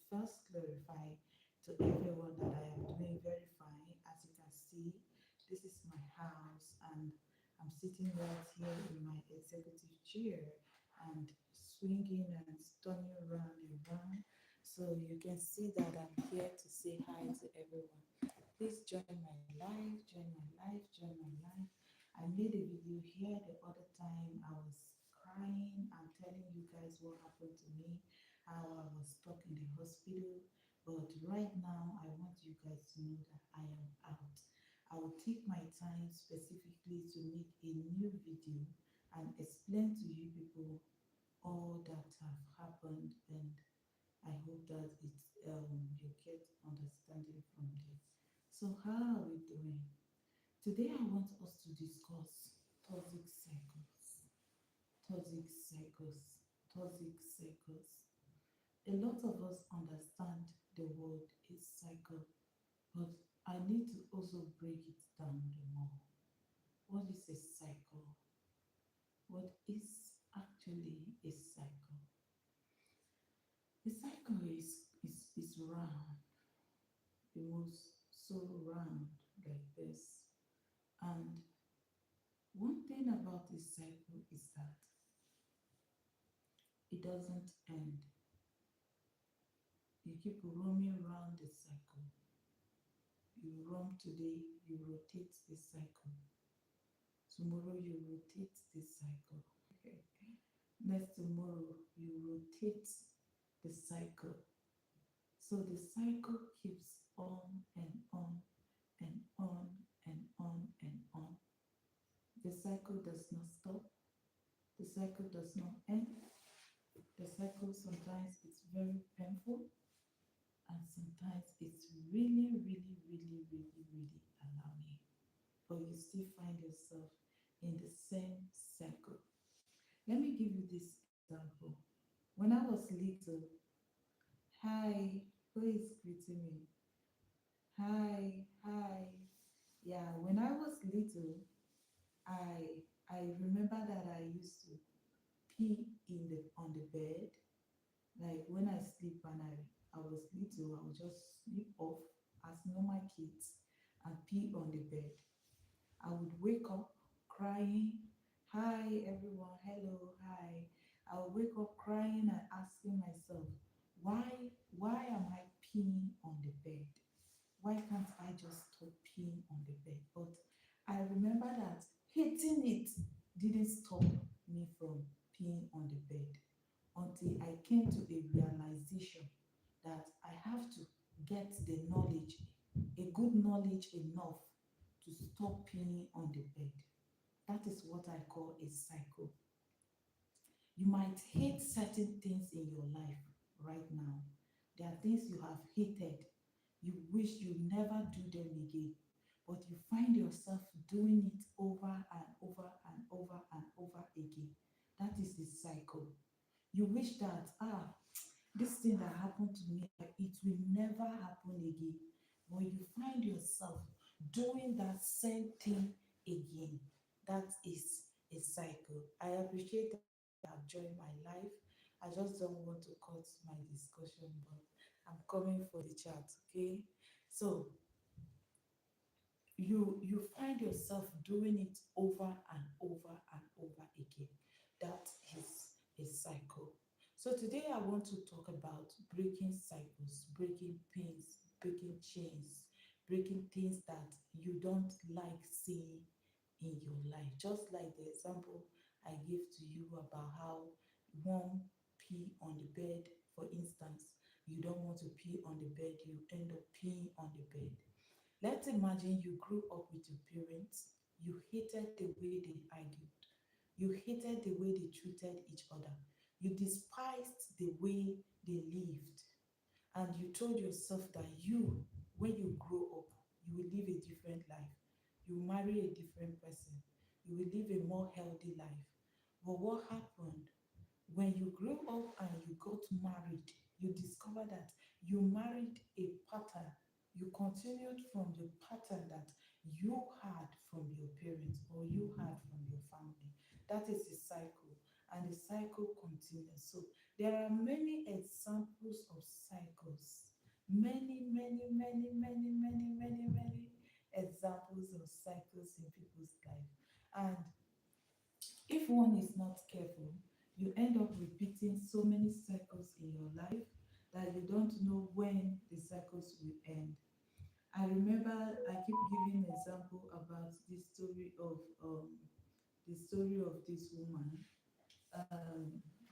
first clarify to everyone that I am doing very fine. As you can see, this is my house, and I'm sitting right here in my executive chair and swinging and turning around and around. So you can see that I'm here to say hi to everyone. Please join my life, join my life, join my life. I made a video here the other time. I was crying and telling you guys what happened to me, how I was stuck in the hospital. But right now, I want you guys to know that I am out. I will take my time specifically to make a new video and explain to you people all that have happened, and I hope that you get understanding from this. So how are we doing? Today I want us to discuss toxic cycles. Toxic cycles. Toxic cycles. A lot of us understand the word is cycle, but I need to also break it down the more. What is a cycle? What is actually a cycle? A cycle is round, the most so round like this. And one thing about this cycle is that it doesn't end. You keep roaming around the cycle. You roam today, you rotate the cycle. Tomorrow you rotate the cycle. Next tomorrow you rotate the cycle. So the cycle keeps on and on and on and on and on. The cycle does not stop. The cycle does not end. The cycle sometimes it's very painful, and sometimes it's really, really, really, really, really alarming. But you still find yourself in the same cycle. Let me give you this example. When I was little, hi, who is greeting me? Hi, hi. Yeah, when I was little, I remember that I used to pee in the on the bed. Like when I sleep and I was little, I would just sleep off as normal kids and pee on the bed. I would wake up crying, hi everyone, hello, hi. I would wake up crying and asking myself, why why am I peeing on the bed? Why can't I just stop peeing on the bed? But I remember that hating it didn't stop me from peeing on the bed until I came to a realization that I have to get the knowledge, a good knowledge enough to stop peeing on the bed. That is what I call a cycle. You might hate certain things in your life right now. There are things you have hated. You wish you never do them again, but you find yourself doing it over and over and over and over again. That is the cycle. You wish that, this thing that happened to me, it will never happen again. But you find yourself doing that same thing again. That is a cycle. I appreciate that you have joined my life. I just don't want to cut my discussion, but I'm coming for the chat, okay? So you find yourself doing it over and over and over again. That is a cycle. So today I want to talk about breaking cycles, breaking pains, breaking chains, breaking things that you don't like seeing in your life. Just like the example I gave to you about how one pee on the bed, for instance, you don't want to pee on the bed, you end up peeing on the bed. Let's imagine you grew up with your parents. You hated the way they argued. You hated the way they treated each other. You despised the way they lived. And you told yourself that you, when you grow up, you will live a different life. You will marry a different person. You will live a more healthy life. But what happened? When you grew up and you got married, you discover that you married a pattern. You continued from the pattern that you had from your parents or you had from your family. That is a cycle, and the cycle continues. So There are many examples of cycles. Many examples of cycles in people's life. And if one is not careful, you end up repeating so many cycles in your life that you don't know when the cycles will end. I remember I keep giving example about the story of this woman,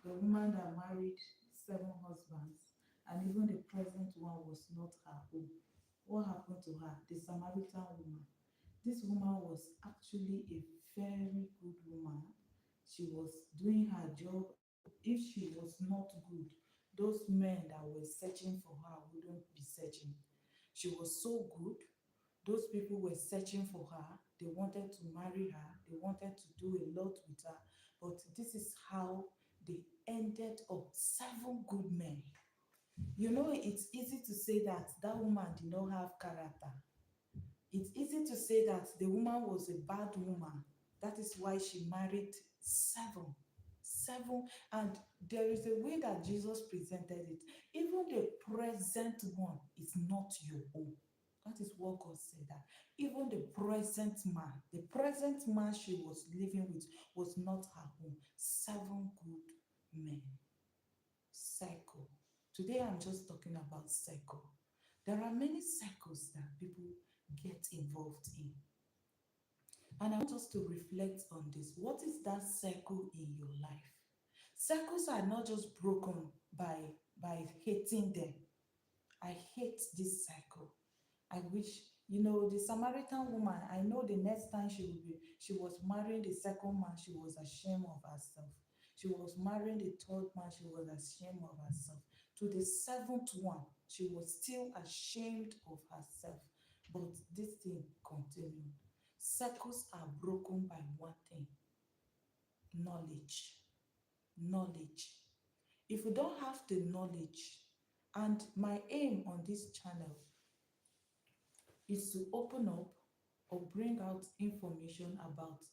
the woman that married seven husbands, and even the present one was not her own. What happened to her? The Samaritan woman. This woman was actually a very good woman. She was doing her job. If she was not good, those men that were searching for her wouldn't be searching. She was so good. Those people were searching for her. They wanted to marry her. They wanted to do a lot with her. But this is how they ended up seven good men. You know, it's easy to say that that woman did not have character. It's easy to say that the woman was a bad woman. That is why she married seven. Seven. And there is a way that Jesus presented it. Even the present one is not your own. That is what God said, that even the present man she was living with was not her own. Seven good men. Cycle. Today I'm just talking about cycle. There are many cycles that people get involved in. And I want us to reflect on this. What is that cycle in your life? Cycles are not just broken by hating them. I hate this cycle. I wish, the Samaritan woman, I know the next time she was marrying the second man, she was ashamed of herself. She was marrying the third man, she was ashamed of herself. To the seventh one, she was still ashamed of herself. But this thing continued. Circles are broken by one thing: knowledge. Knowledge. If you don't have the knowledge, and my aim on this channel is to open up or bring out information about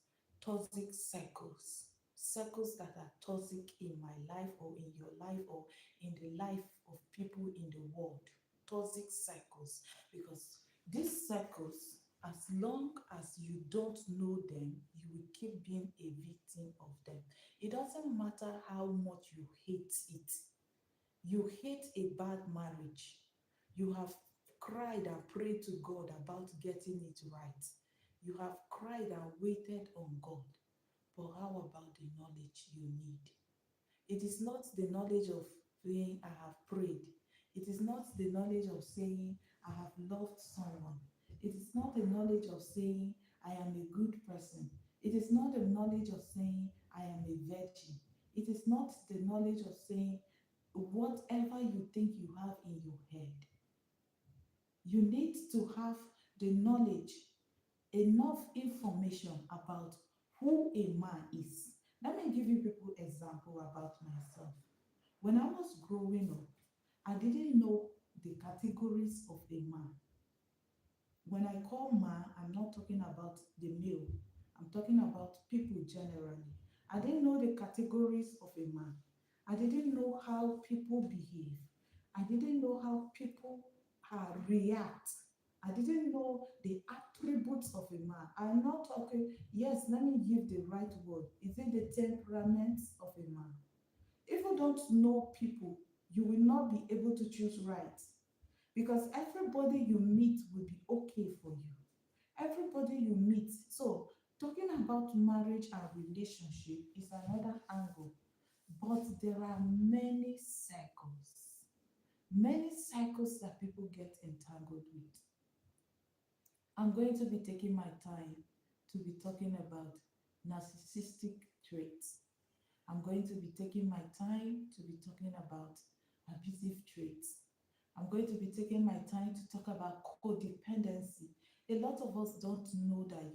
toxic cycles, cycles that are toxic in my life or in your life or in the life of people in the world. Toxic cycles. Because these cycles, as long as you don't know them, you will keep being a victim of them. It doesn't matter how much you hate it. You hate a bad marriage. You have cried and prayed to God about getting it right. You have cried and waited on God. But how about the knowledge you need? It is not the knowledge of saying, I have prayed. It is not the knowledge of saying, I have loved someone. It is not the knowledge of saying, I am a good person. It is not the knowledge of saying, I am a virgin. It is not the knowledge of saying, whatever you think you have in your head. You need to have the knowledge, enough information about who a man is. Let me give you people example about myself. When I was growing up, I didn't know the categories of a man. When I call man, I'm not talking about the male. I'm talking about people generally. I didn't know the categories of a man. I didn't know how people behave. I didn't know how people react. I didn't know the attributes of a man. I'm not talking, yes, let me give the right word. Is it the temperaments of a man? If you don't know people, you will not be able to choose right. Because everybody you meet will be okay for you. Everybody you meet. So, talking about marriage and relationship is another angle. But there are many cycles that people get entangled with. I'm going to be taking my time to be talking about narcissistic traits. I'm going to be taking my time to be talking about abusive traits. I'm going to be taking my time to talk about codependency. A lot of us don't know that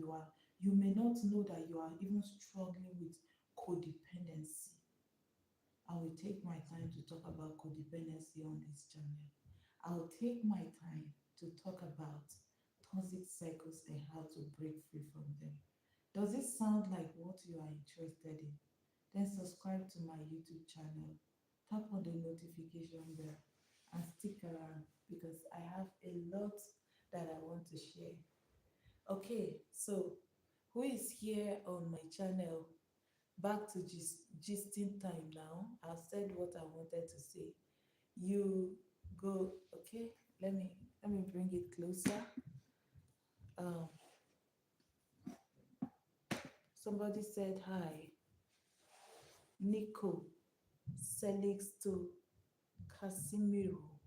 you may not know that you are even struggling with codependency. I will take my time to talk about codependency on this channel. I'll take my time to talk about toxic cycles and how to break free from them. Does it sound like what you are interested in? Then subscribe to my YouTube channel. tap on the notification bell and stick around because I have a lot that I want to share. Okay, so who is here on my channel? Back to gisting time now. I've said what I wanted to say. You go, okay? Let me bring it closer. Um, somebody said hi. Nico, Selixto, Casimiro.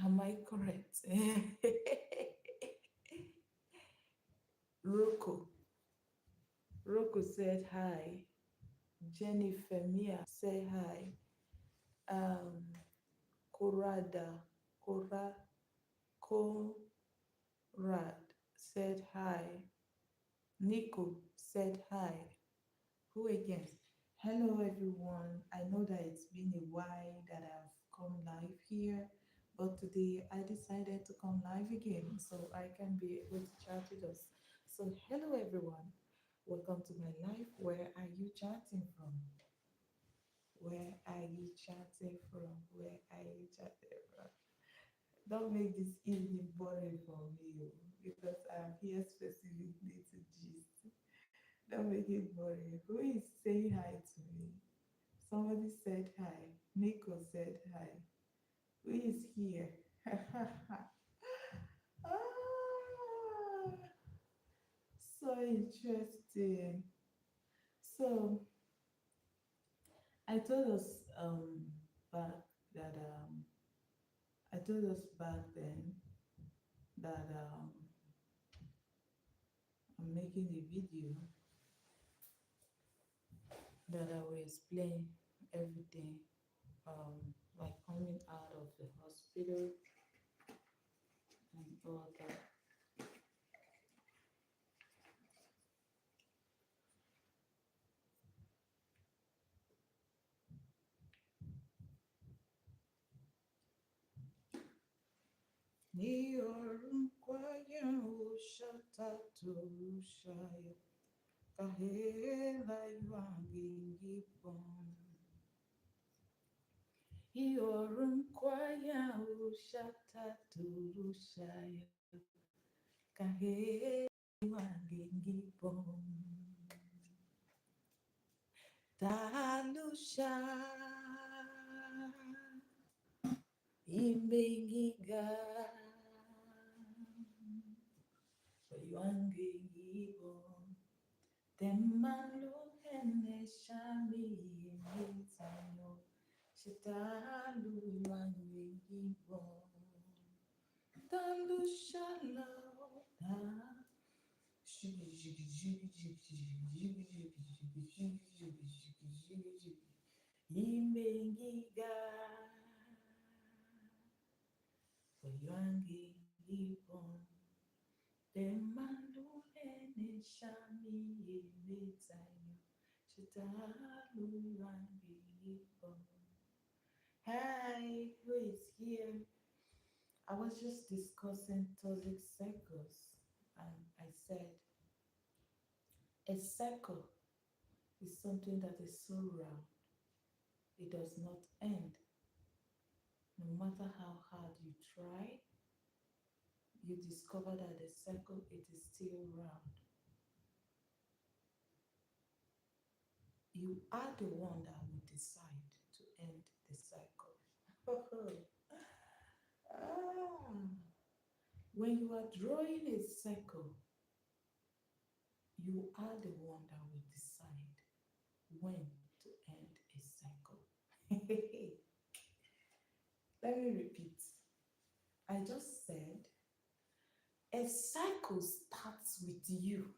Am I correct? Rocco. Rocco said hi. Jenny Femia say hi. Um, Corada, Cora, Conrad said hi. Nico said hi. Who again? Hello everyone. I know that it's been a while that I've come live here, but today I decided to come live again so I can be able to chat with us. So hello everyone. Welcome to my life. Where are you chatting from? Where are you chatting from? Where are you chatting from? Don't make this evening boring for me because I'm here specifically to gist. Don't make it boring. Who is saying hi to me? Somebody said hi. Nico said hi. Who is here? Ah, so interesting. So I told us back that I told us back then that I'm making a video that I will explain everything, like coming out of the hospital and all that. Niorunkwaya ushatatu shaya kahela yuangingipon. Niorunkwaya ushatatu shaya kahela yuangingipon. Talusha imbengiga yuangingipon. Temalo hene shami yemitanyo shitalu yuangingipon. Talusha la imbengiga yuangingipon. Temalo ene shami yemitanyo shitalu yuangingipon. Hi, who is here? I was just discussing toxic cycles, and I said a cycle is something that is so round, it does not end. No matter how hard you try, you discover that the cycle it is still round. You are the one that will decide to end the cycle. Ah, when you are drawing a cycle, you are the one that will decide when to end a cycle. Let me repeat. I just said a cycle starts with you.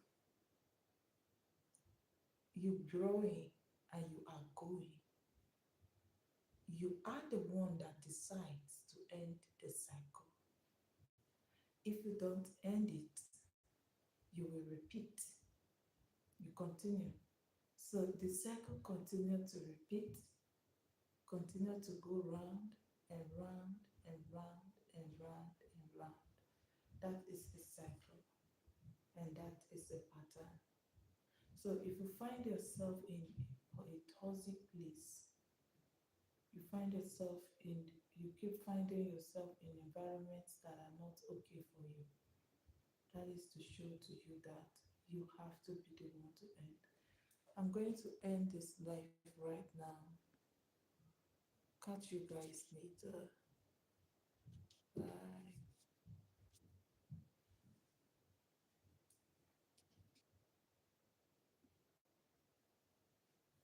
You growing and you are going. You are the one that decides to end the cycle. If you don't end it, you will repeat. You continue. So the cycle continue to repeat, continue to go round and round and round and round and round. That is a cycle and that is a pattern. So if you find yourself in a toxic place, You find yourself in, you keep finding yourself in environments that are not okay for you. That is to show to you that you have to be the one to end. I'm going to end this life right now. Catch you guys later. Bye.